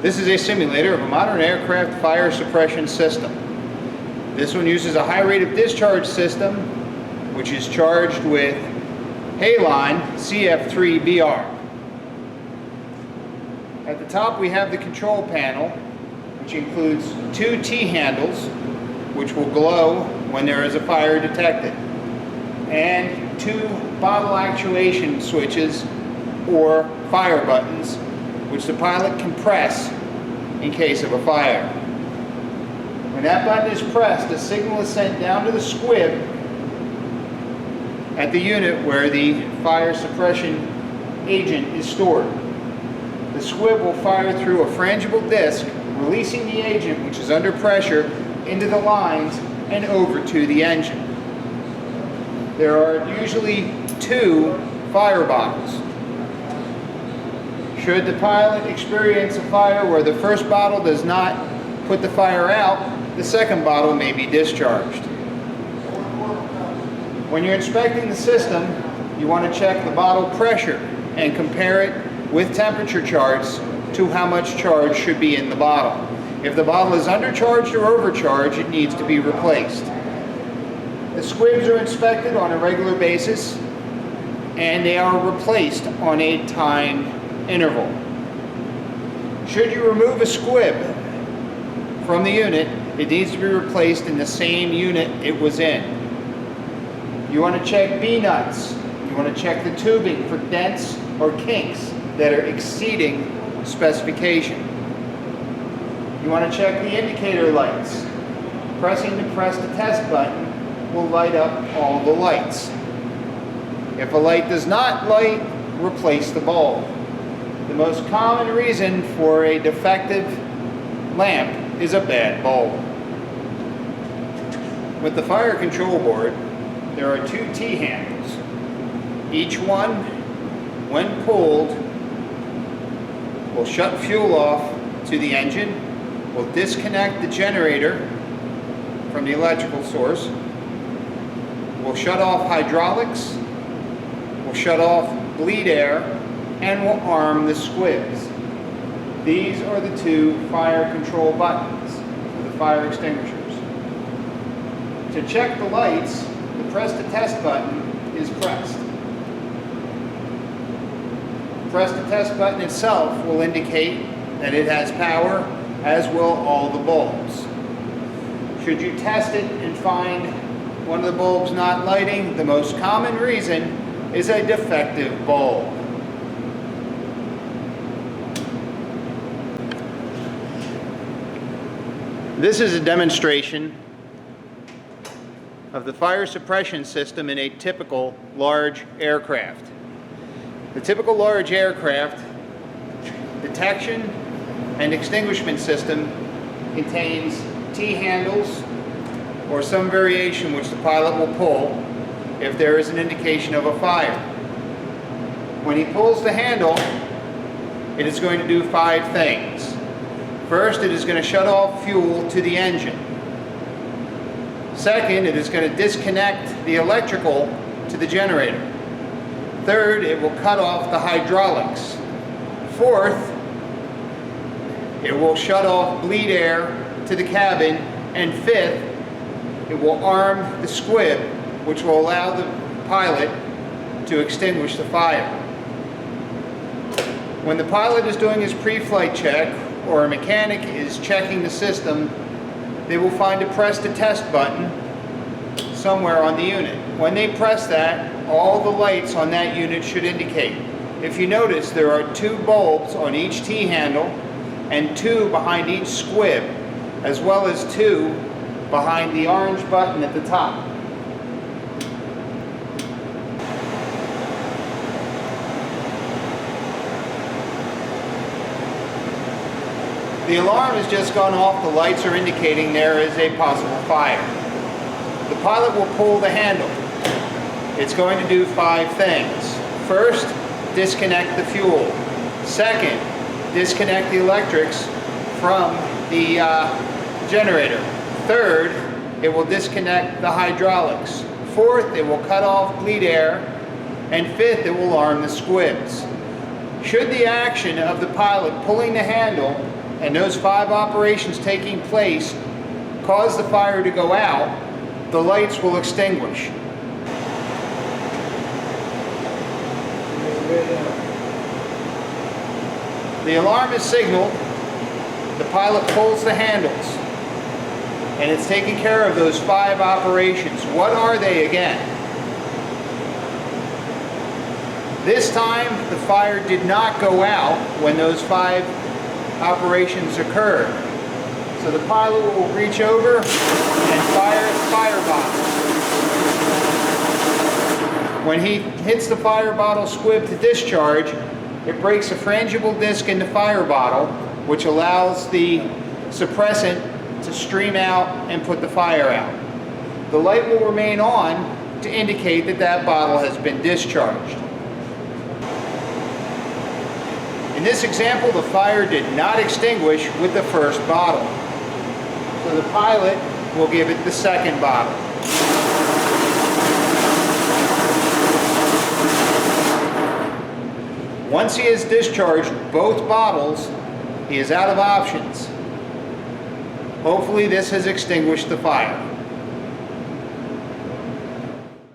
This is a simulator of a modern aircraft fire suppression system. This one uses a high rate of discharge system, which is charged with Halon CF3BR. At the top we have the control panel, which includes two T-handles, which will glow when there is a fire detected, and two bottle actuation switches or fire buttons, which the pilot can press in case of a fire. When that button is pressed, a signal is sent down to the squib at the unit where the fire suppression agent is stored. The squib will fire through a frangible disc, releasing the agent, which is under pressure, into the lines and over to the engine. There are usually two fire bottles. Should the pilot experience a fire where the first bottle does not put the fire out, the second bottle may be discharged. When you're inspecting the system, you want to check the bottle pressure and compare it with temperature charts to how much charge should be in the bottle. If the bottle is undercharged or overcharged, it needs to be replaced. The squibs are inspected on a regular basis, and they are replaced on a timed interval. Should you remove a squib from the unit, it needs to be replaced in the same unit it was in. You want to check B-nuts. You want to check the tubing for dents or kinks that are exceeding specification. You want to check the indicator lights. Pressing the press to test button will light up all the lights. If a light does not light, replace the bulb. The most common reason for a defective lamp is a bad bulb. With the fire control board, there are two T-handles. Each one, when pulled, will shut fuel off to the engine, will disconnect the generator from the electrical source, will shut off hydraulics, will shut off bleed air, and will arm the squibs. These are the two fire control buttons for the fire extinguishers. To check the lights, the press to test button is pressed. The press to test button itself will indicate that it has power, as will all the bulbs. Should you test it and find one of the bulbs not lighting, the most common reason is a defective bulb. This is a demonstration of the fire suppression system in a typical large aircraft. The typical large aircraft detection and extinguishment system contains T-handles or some variation which the pilot will pull if there is an indication of a fire. When he pulls the handle, it is going to do five things. First, it is going to shut off fuel to the engine. Second, it is going to disconnect the electrical to the generator. Third, it will cut off the hydraulics. Fourth, it will shut off bleed air to the cabin. And fifth, it will arm the squib, which will allow the pilot to extinguish the fire. When the pilot is doing his pre-flight check or a mechanic is checking the system, they will find a press to test button somewhere on the unit. When they press that, all the lights on that unit should indicate. If you notice, there are two bulbs on each T-handle and two behind each squib, as well as two behind the orange button at the top. The alarm has just gone off. The lights are indicating there is a possible fire. The pilot will pull the handle. It's going to do five things. First, disconnect the fuel. Second, disconnect the electrics from the generator. Third, it will disconnect the hydraulics. Fourth, it will cut off bleed air. And fifth, it will arm the squibs. Should the action of the pilot pulling the handle and those 5 operations taking place cause the fire to go out, the lights will extinguish. The alarm is signaled, the pilot pulls the handles, and it's taking care of those 5 operations. What are they again? This time, the fire did not go out when those 5 operations occurred. So the pilot will reach over and fire the fire bottle. When he hits the fire bottle squib to discharge, it breaks a frangible disc in the fire bottle, which allows the suppressant to stream out and put the fire out. The light will remain on to indicate that that bottle has been discharged. In this example, the fire did not extinguish with the first bottle. So the pilot will give it the second bottle. Once he has discharged both bottles, he is out of options. Hopefully this has extinguished the fire.